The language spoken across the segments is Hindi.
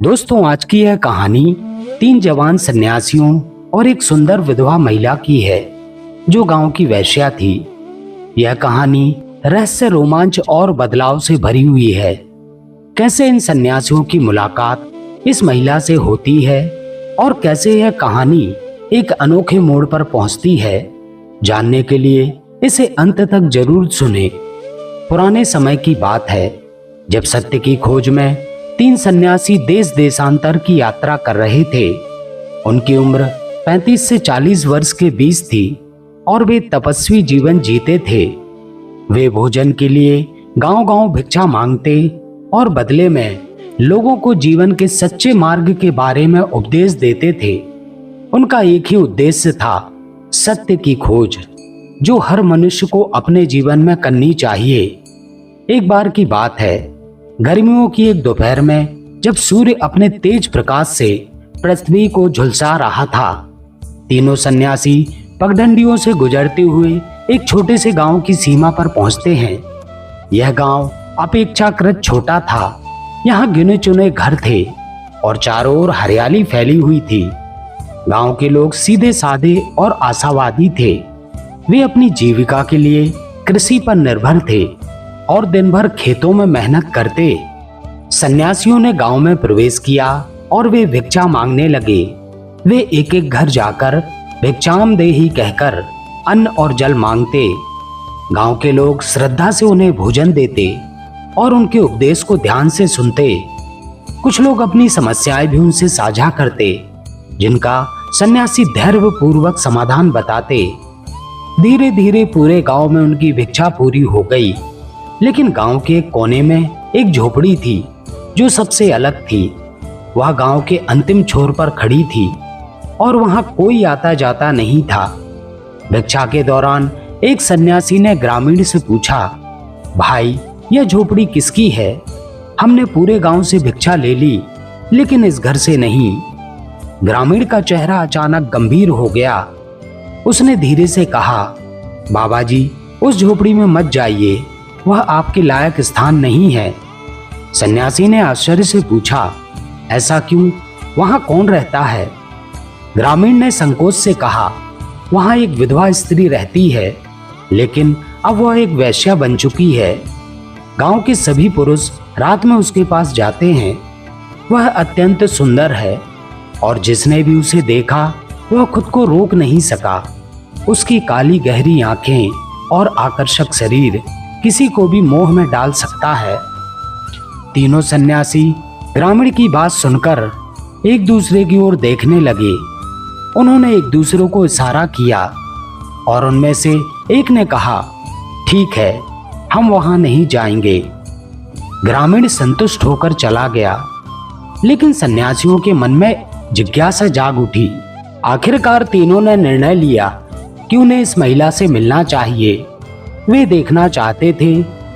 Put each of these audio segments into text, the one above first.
दोस्तों, आज की यह कहानी 3 जवान सन्यासियों और एक सुंदर विधवा महिला की है जो गांव की वेश्या थी। यह कहानी रहस्य, रोमांच और बदलाव से भरी हुई है। कैसे इन सन्यासियों की मुलाकात इस महिला से होती है और कैसे यह कहानी एक अनोखे मोड़ पर पहुंचती है, जानने के लिए इसे अंत तक जरूर सुने। पुराने समय की बात है जब सत्य की खोज में 3 सन्यासी देश देशांतर की यात्रा कर रहे थे। उनकी उम्र 35 से 40 वर्ष के बीच थी और वे तपस्वी जीवन जीते थे। वे भोजन के लिए गांव-गांव भिक्षा मांगते और बदले में लोगों को जीवन के सच्चे मार्ग के बारे में उपदेश देते थे। उनका एक ही उद्देश्य था, सत्य की खोज, जो हर मनुष्य को अपने जीवन में करनी चाहिए। एक बार की बात है, गर्मियों की एक दोपहर में जब सूर्य अपने तेज प्रकाश से पृथ्वी को झुलसा रहा था, तीनों सन्यासी पगडंडियों से गुजरते हुए एक छोटे से गांव की सीमा पर पहुंचते हैं। यह गांव अपेक्षाकृत छोटा था। यहाँ गिने चुने घर थे और चारों ओर हरियाली फैली हुई थी। गांव के लोग सीधे साधे और आशावादी थे। वे अपनी जीविका के लिए कृषि पर निर्भर थे और दिन भर खेतों में मेहनत करते। सन्यासियों ने गांव में प्रवेश किया और वे भिक्षा मांगने लगे। वे एक एक घर जाकर भिक्षाम देहि कहकर अन्न और जल मांगते। गांव के लोग श्रद्धा से उन्हें भोजन देते और उनके उपदेश को ध्यान से सुनते। कुछ लोग अपनी समस्याएं भी उनसे साझा करते, जिनका सन्यासी धैर्य पूर्वक समाधान बताते। धीरे धीरे पूरे गांव में उनकी भिक्षा पूरी हो गई, लेकिन गांव के एक कोने में एक झोपड़ी थी जो सबसे अलग थी। वह गांव के अंतिम छोर पर खड़ी थी और वहां कोई आता जाता नहीं था। भिक्षा के दौरान एक सन्यासी ने ग्रामीण से पूछा, भाई, यह झोपड़ी किसकी है? हमने पूरे गांव से भिक्षा ले ली, लेकिन इस घर से नहीं। ग्रामीण का चेहरा अचानक गंभीर हो गया। उसने धीरे से कहा, बाबा जी, उस झोपड़ी में मत जाइए, वह आपके लायक स्थान नहीं है। सन्यासी ने आश्चर्य से पूछा, ऐसा क्यों? वहां कौन रहता है? ग्रामीण ने संकोच से कहा, वहां एक विधवा स्त्री रहती है, लेकिन अब वह एक वेश्या बन चुकी है। गांव के सभी पुरुष रात में उसके पास जाते हैं। वह अत्यंत सुंदर है और जिसने भी उसे देखा वह खुद को रोक नहीं सका। उसकी काली गहरी आंखें और आकर्षक शरीर किसी को भी मोह में डाल सकता है। तीनों सन्यासी ग्रामीण की बात सुनकर एक दूसरे की ओर देखने लगे। उन्होंने एक दूसरे को इशारा किया और उनमें से एक ने कहा, ठीक है, हम वहां नहीं जाएंगे। ग्रामीण संतुष्ट होकर चला गया, लेकिन सन्यासियों के मन में जिज्ञासा जाग उठी। आखिरकार तीनों ने निर्णय लिया कि उन्हें इस महिला से मिलना चाहिए। वे देखना चाहते थे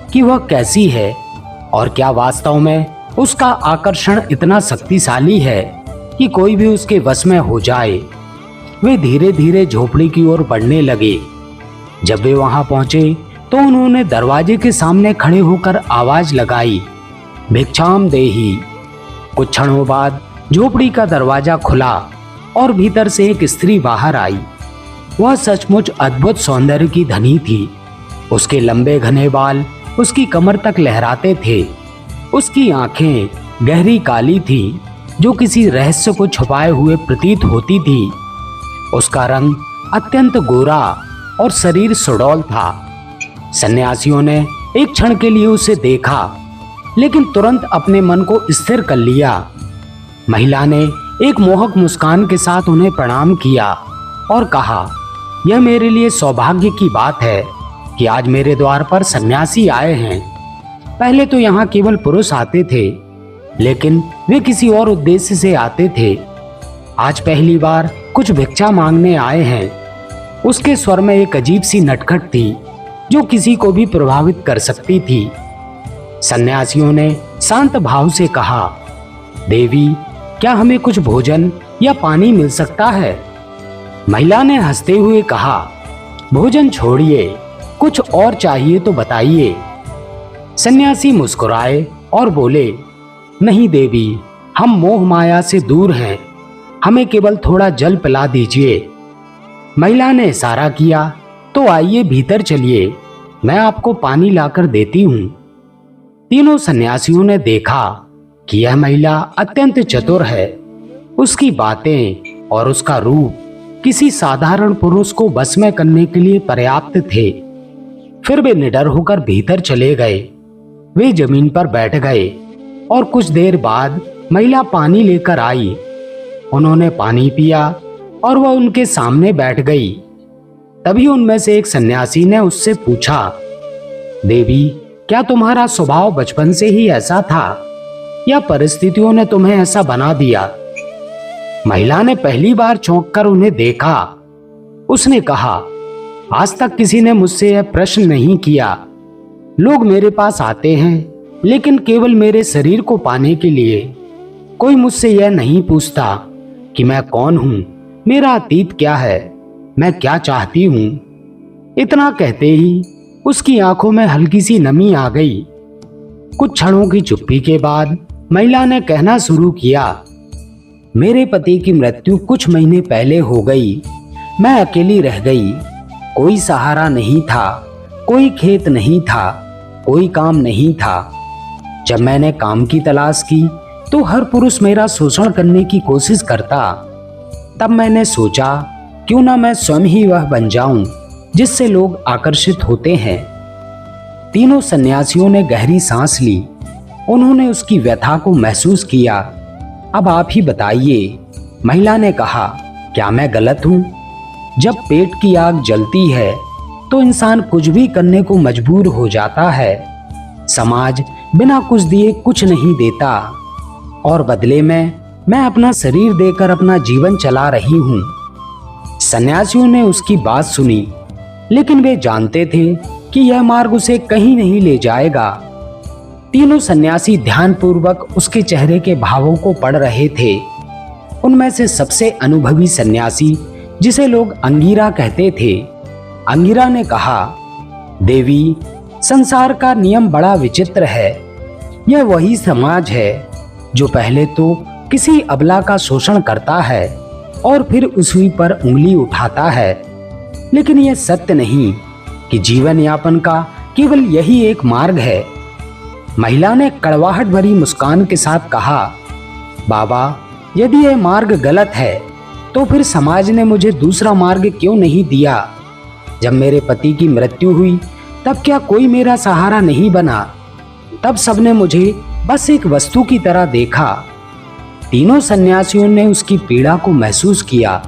कि वह कैसी है और क्या वास्तव में उसका आकर्षण इतना शक्तिशाली है कि कोई भी उसके वश में हो जाए। वे धीरे धीरे झोपड़ी की ओर बढ़ने लगे। जब वे वहां पहुंचे तो उन्होंने दरवाजे के सामने खड़े होकर आवाज लगाई, भिक्षाम देहि। कुछ क्षणों बाद झोपड़ी का दरवाजा खुला और भीतर से एक स्त्री बाहर आई। वह सचमुच अद्भुत सौंदर्य की धनी थी। उसके लंबे घने बाल उसकी कमर तक लहराते थे। उसकी आंखें गहरी काली थी, जो किसी रहस्य को छुपाए हुए प्रतीत होती थी। उसका रंग अत्यंत गोरा और शरीर सुडौल था। सन्यासियों ने एक क्षण के लिए उसे देखा, लेकिन तुरंत अपने मन को स्थिर कर लिया। महिला ने एक मोहक मुस्कान के साथ उन्हें प्रणाम किया और कहा, यह मेरे लिए सौभाग्य की बात है कि आज मेरे द्वार पर सन्यासी आए हैं। पहले तो यहाँ केवल पुरुष आते थे, लेकिन वे किसी और उद्देश्य से आते थे। आज पहली बार कुछ भिक्षा मांगने आए हैं। उसके स्वर में एक अजीब सी नटखट थी जो किसी को भी प्रभावित कर सकती थी। सन्यासियों ने शांत भाव से कहा, देवी, क्या हमें कुछ भोजन या पानी मिल सकता है? महिला ने हंसते हुए कहा, भोजन छोड़िए, कुछ और चाहिए तो बताइए। सन्यासी मुस्कुराए और बोले, नहीं देवी, हम मोह माया से दूर हैं, हमें केवल थोड़ा जल पिला दीजिए। महिला ने इशारा किया, तो आइए भीतर चलिए, मैं आपको पानी लाकर देती हूँ। तीनों सन्यासियों ने देखा कि यह महिला अत्यंत चतुर है। उसकी बातें और उसका रूप किसी साधारण पुरुष को बस में करने के लिए पर्याप्त थे। फिर वे निडर होकर भीतर चले गए। वे जमीन पर बैठ गए और कुछ देर बाद महिला पानी लेकर आई। उन्होंने पानी पिया और वह उनके सामने बैठ गई। तभी उनमें से एक सन्यासी ने उससे पूछा, देवी, क्या तुम्हारा स्वभाव बचपन से ही ऐसा था या परिस्थितियों ने तुम्हें ऐसा बना दिया? महिला ने पहली बार चौंक कर उन्हें देखा। उसने कहा, आज तक किसी ने मुझसे यह प्रश्न नहीं किया। लोग मेरे पास आते हैं लेकिन केवल मेरे शरीर को पाने के लिए। कोई मुझसे यह नहीं पूछता कि मैं कौन हूं, मेरा अतीत क्या है, मैं क्या चाहती हूं। इतना कहते ही उसकी आंखों में हल्की सी नमी आ गई। कुछ क्षणों की चुप्पी के बाद महिला ने कहना शुरू किया, मेरे पति की मृत्यु कुछ महीने पहले हो गई। मैं अकेली रह गई। कोई सहारा नहीं था, कोई खेत नहीं था, कोई काम नहीं था। जब मैंने काम की तलाश की तो हर पुरुष मेरा शोषण करने की कोशिश करता। तब मैंने सोचा, क्यों ना मैं स्वयं ही वह बन जाऊं जिससे लोग आकर्षित होते हैं। तीनों सन्यासियों ने गहरी सांस ली। उन्होंने उसकी व्यथा को महसूस किया। अब आप ही बताइए, महिला ने कहा, क्या मैं गलत हूं? जब पेट की आग जलती है तो इंसान कुछ भी करने को मजबूर हो जाता है। समाज बिना कुछ दिए कुछ नहीं देता और बदले में मैं अपना शरीर देकर अपना जीवन चला रही हूं। सन्यासियों ने उसकी बात सुनी, लेकिन वे जानते थे कि यह मार्ग उसे कहीं नहीं ले जाएगा। तीनों सन्यासी ध्यानपूर्वक उसके चेहरे के भावों को पढ़ रहे थे। उनमें से सबसे अनुभवी सन्यासी, जिसे लोग अंगिरा कहते थे, अंगिरा ने कहा, देवी, संसार का नियम बड़ा विचित्र है। यह वही समाज है जो पहले तो किसी अबला का शोषण करता है और फिर उसी पर उंगली उठाता है। लेकिन यह सत्य नहीं कि जीवन यापन का केवल यही एक मार्ग है। महिला ने कड़वाहट भरी मुस्कान के साथ कहा, बाबा, यदि यह मार्ग गलत है तो फिर समाज ने मुझे दूसरा मार्ग क्यों नहीं दिया? जब मेरे पति की मृत्यु हुई तब क्या कोई मेरा सहारा नहीं बना? तब सबने मुझे बस एक वस्तु की तरह देखा। तीनों सन्यासियों ने उसकी पीड़ा को महसूस किया,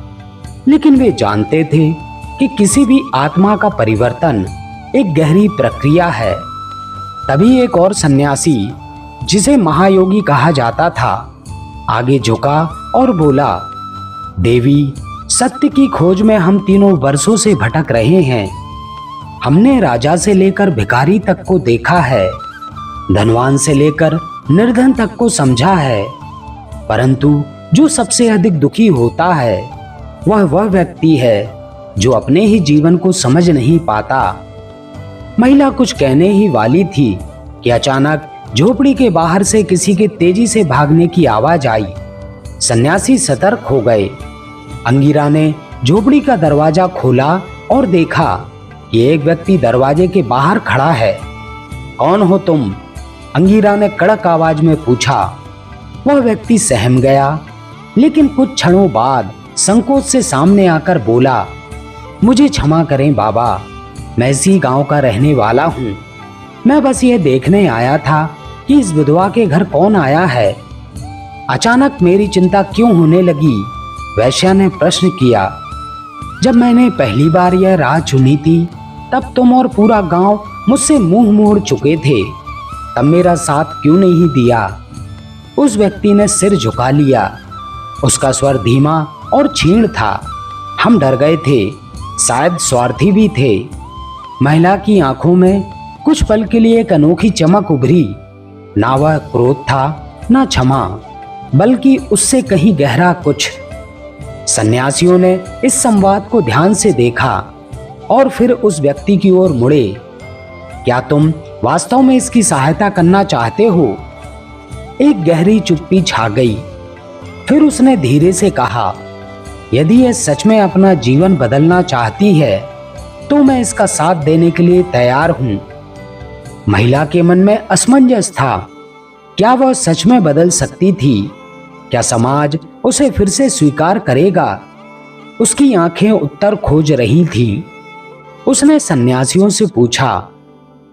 लेकिन वे जानते थे कि किसी भी आत्मा का परिवर्तन एक गहरी प्रक्रिया है। तभी एक और सन्यासी, जिसे महायोगी कहा जाता था, आगे झुका और बोला, देवी, सत्य की खोज में हम तीनों वर्षों से भटक रहे हैं। हमने राजा से लेकर भिखारी तक को देखा है, धनवान से लेकर निर्धन तक को समझा है, परंतु जो सबसे अधिक दुखी होता है वह व्यक्ति है जो अपने ही जीवन को समझ नहीं पाता। महिला कुछ कहने ही वाली थी कि अचानक झोपड़ी के बाहर से किसी के तेजी से भागने की आवाज आई। सन्यासी सतर्क हो गए। अंगिरा ने झोपड़ी का दरवाजा खोला और देखा कि एक व्यक्ति दरवाजे के बाहर खड़ा है। कौन हो तुम? अंगिरा ने कड़क आवाज में पूछा। वह व्यक्ति सहम गया, लेकिन कुछ क्षणों बाद संकोच से सामने आकर बोला, मुझे क्षमा करें बाबा, मैं इसी गांव का रहने वाला हूँ। मैं बस यह देखने आया था कि इस विधवा के घर कौन आया है। अचानक मेरी चिंता क्यों होने लगी? वैश्या ने प्रश्न किया। जब मैंने पहली बार यह राह चुनी थी तब तुम और पूरा गांव मुझसे मुंह मोड़ चुके थे। तब मेरा साथ क्यों नहीं दिया? उस व्यक्ति ने सिर झुका लिया। उसका स्वर धीमा और क्षीण था। हम डर गए थे, शायद स्वार्थी भी थे। महिला की आंखों में कुछ पल के लिए एक अनोखी चमक उभरी। ना वह क्रोध था, ना क्षमा, बल्कि उससे कहीं गहरा कुछ। सन्यासियों ने इस संवाद को ध्यान से देखा और फिर उस व्यक्ति की ओर मुड़े। क्या तुम वास्तव में इसकी सहायता करना चाहते हो? एक गहरी चुप्पी छा गई। फिर उसने धीरे से कहा, यदि यह सच में अपना जीवन बदलना चाहती है तो मैं इसका साथ देने के लिए तैयार हूं। महिला के मन में असमंजस था। क्या वह सच में बदल सकती थी? क्या समाज उसे फिर से स्वीकार करेगा? उसकी आंखें उत्तर खोज रही थी। उसने सन्यासियों से पूछा,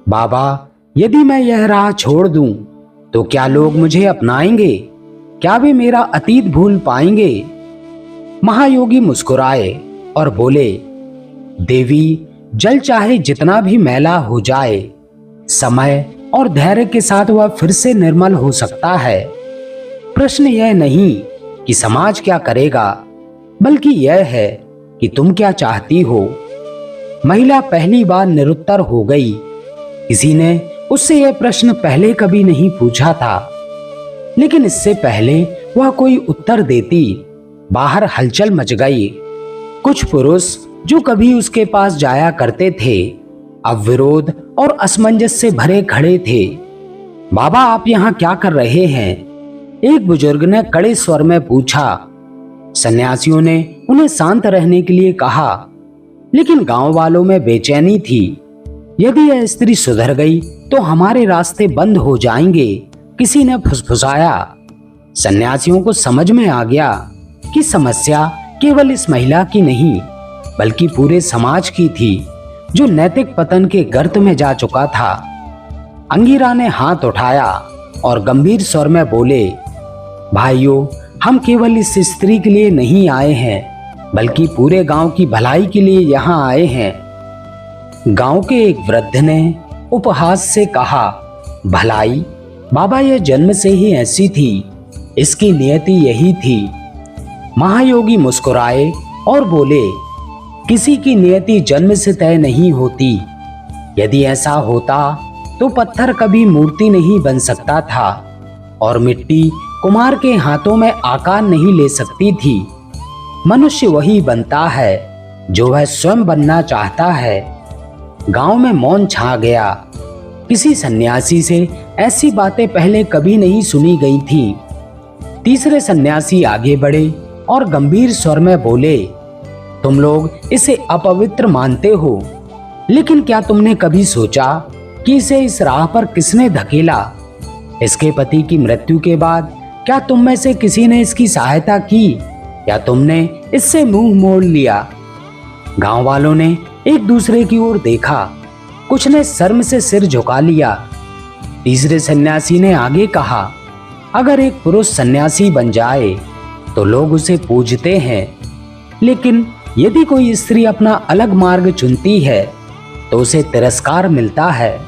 बाबा, यदि मैं यह राह छोड़ दूं तो क्या लोग मुझे अपनाएंगे? क्या वे मेरा अतीत भूल पाएंगे? महायोगी मुस्कुराए और बोले, देवी, जल चाहे जितना भी मैला हो जाए, समय और धैर्य के साथ वह फिर से निर्मल हो सकता है। प्रश्न यह नहीं कि समाज क्या करेगा, बल्कि यह है कि तुम क्या चाहती हो। महिला पहली बार निरुत्तर हो गई। किसी ने उससे यह प्रश्न पहले कभी नहीं पूछा था। लेकिन इससे पहले वह कोई उत्तर देती, बाहर हलचल मच गई। कुछ पुरुष जो कभी उसके पास जाया करते थे, अब विरोध और असमंजस से भरे खड़े थे। बाबा, आप यहाँ क्या कर रहे हैं? एक बुजुर्ग ने कड़े स्वर में पूछा। सन्यासियों ने उन्हें शांत रहने के लिए कहा, लेकिन गांव वालों में बेचैनी थी। यदि यह स्त्री सुधर गई तो हमारे रास्ते बंद हो जाएंगे, किसी ने फुसफुसाया। सन्यासियों को समझ में आ गया कि समस्या केवल इस महिला की नहीं, बल्कि पूरे समाज की थी, जो नैतिक पतन के गर्त में जा चुका था। अंगिरा ने हाथ उठाया और गंभीर स्वर में बोले, भाइयों, हम केवल इस स्त्री के लिए नहीं आए हैं, बल्कि पूरे गांव की भलाई के लिए यहाँ आए हैं। गांव के एक वृद्ध ने उपहास से कहा, भलाई? बाबा, यह जन्म से ही ऐसी थी, इसकी नियति यही थी। महायोगी मुस्कुराए और बोले, किसी की नियति जन्म से तय नहीं होती। यदि ऐसा होता तो पत्थर कभी मूर्ति नहीं बन सकता था और मिट्टी कुम्हार के हाथों में आकार नहीं ले सकती थी। मनुष्य वही बनता है जो वह स्वयं बनना चाहता है। गांव में मौन छा गया। किसी सन्यासी से ऐसी बातें पहले कभी नहीं सुनी गई थी। तीसरे सन्यासी आगे बढ़े और गंभीर स्वर में बोले, तुम लोग इसे अपवित्र मानते हो, लेकिन क्या तुमने कभी सोचा कि इसे इस राह पर किसने धकेला? इसके पति की मृत्यु के बाद क्या तुम में से किसी ने इसकी सहायता की, या तुमने इससे मुंह मोड़ लिया? गांव वालों ने एक दूसरे की ओर देखा। कुछ ने शर्म से सिर झुका लिया। तीसरे सन्यासी ने आगे कहा, अगर एक पुरुष सन्यासी बन जाए तो लोग उसे पूजते हैं, लेकिन यदि कोई स्त्री अपना अलग मार्ग चुनती है तो उसे तिरस्कार मिलता है।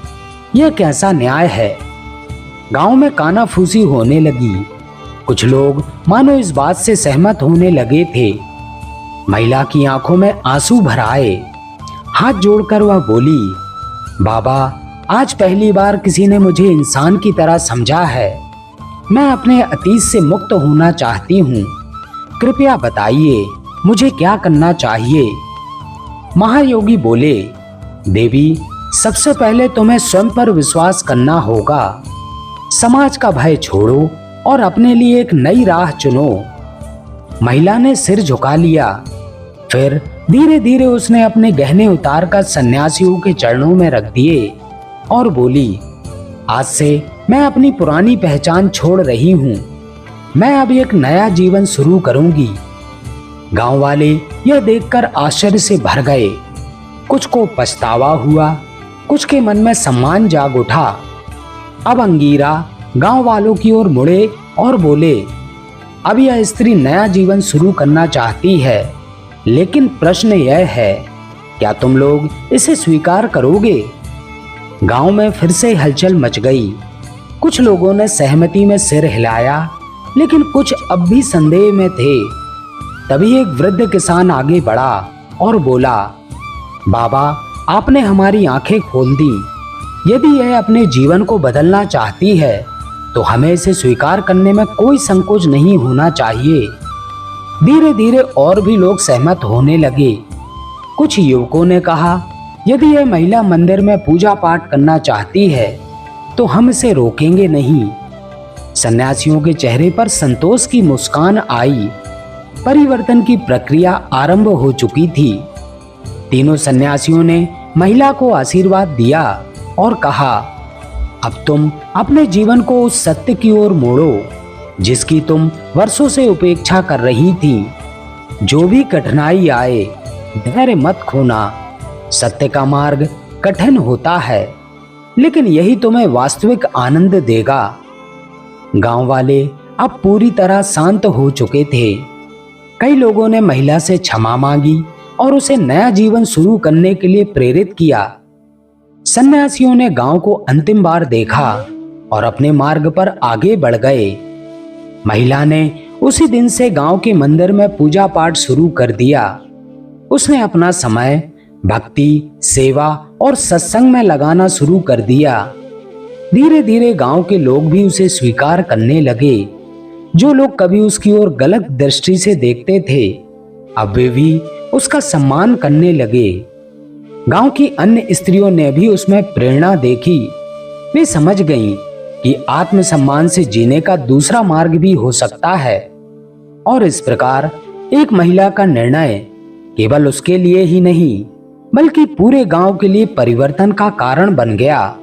यह कैसा न्याय है? गांव में कानाफूसी होने लगी। कुछ लोग मानो इस बात से सहमत होने लगे थे। महिला की आंखों में आंसू भर आए। हाथ जोड़कर वह बोली, बाबा, आज पहली बार किसी ने मुझे इंसान की तरह समझा है। मैं अपने अतीत से मुक्त होना चाहती हूँ। कृपया बताइए, मुझे क्या करना चाहिए? महायोगी बोले, देवी, सबसे पहले तुम्हें स्वयं पर विश्वास करना होगा। समाज का भय छोड़ो और अपने लिए एक नई राह चुनो। महिला ने सिर झुका लिया। फिर धीरे धीरे उसने अपने गहने उतारकर सन्यासियों के चरणों में रख दिए और बोली, आज से मैं अपनी पुरानी पहचान छोड़ रही हूँ। मैं अब एक नया जीवन शुरू करूंगी। गांव वाले यह देखकर आश्चर्य से भर गए। कुछ को पछतावा हुआ, कुछ के मन में सम्मान जाग उठा। अब अंगीरा गांव वालों की ओर मुड़े और बोले, अब यह स्त्री नया जीवन शुरू करना चाहती है, लेकिन प्रश्न यह है, क्या तुम लोग इसे स्वीकार करोगे? गांव में फिर से हलचल मच गई। कुछ लोगों ने सहमति में सिर हिलाया, लेकिन कुछ अब भी संदेह में थे। तभी एक वृद्ध किसान आगे बढ़ा और बोला, बाबा, आपने हमारी आंखें खोल दी। यदि यह अपने जीवन को बदलना चाहती है तो हमें इसे स्वीकार करने में कोई संकोच नहीं होना चाहिए। धीरे धीरे और भी लोग सहमत होने लगे। कुछ युवकों ने कहा, यदि यह महिला मंदिर में पूजा पाठ करना चाहती है तो हम इसे रोकेंगे नहीं। सन्यासियों के चेहरे पर संतोष की मुस्कान आई। परिवर्तन की प्रक्रिया आरंभ हो चुकी थी। तीनों सन्यासियों ने महिला को आशीर्वाद दिया और कहा, अब तुम अपने जीवन को उस सत्य की ओर मोड़ो जिसकी तुम वर्षों से उपेक्षा कर रही थी। जो भी कठिनाई आए, धैर्य मत खोना। सत्य का मार्ग कठिन होता है, लेकिन यही तुम्हें वास्तविक आनंद देगा। गांव वाले अब पूरी तरह शांत हो चुके थे। कई लोगों ने महिला से क्षमा मांगी और उसे नया जीवन शुरू करने के लिए प्रेरित किया। सन्यासियों ने गांव को अंतिम बार देखा और अपने मार्ग पर आगे बढ़ गए। महिला ने उसी दिन से गांव के मंदिर में पूजा पाठ शुरू कर दिया। उसने अपना समय भक्ति, सेवा और सत्संग में लगाना शुरू कर दिया। धीरे धीरे गांव के लोग भी उसे स्वीकार करने लगे। जो लोग कभी उसकी ओर गलत दृष्टि से देखते थे, अब वे भी उसका सम्मान करने लगे। गांव की अन्य स्त्रियों ने भी उसमें प्रेरणा देखी। वे समझ गईं कि आत्मसम्मान से जीने का दूसरा मार्ग भी हो सकता है। और इस प्रकार एक महिला का निर्णय केवल उसके लिए ही नहीं, बल्कि पूरे गांव के लिए परिवर्तन का कारण बन गया।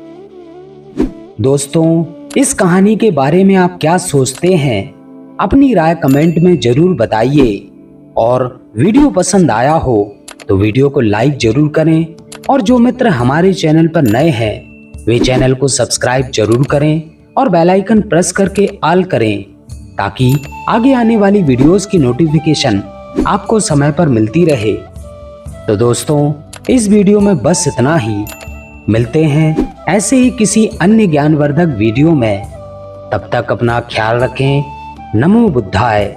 दोस्तों, इस कहानी के बारे में आप क्या सोचते हैं? अपनी राय कमेंट में जरूर बताइए। और वीडियो पसंद आया हो तो वीडियो को लाइक जरूर करें। और जो मित्र हमारे चैनल पर नए हैं, वे चैनल को सब्सक्राइब जरूर करें और बेल आइकन प्रेस करके ऑल करें, ताकि आगे आने वाली वीडियोस की नोटिफिकेशन आपको समय पर मिलती रहे। तो दोस्तों, इस वीडियो में बस इतना ही। मिलते हैं ऐसे ही किसी अन्य ज्ञानवर्धक वीडियो में। तब तक अपना ख्याल रखें। नमो बुद्धाय।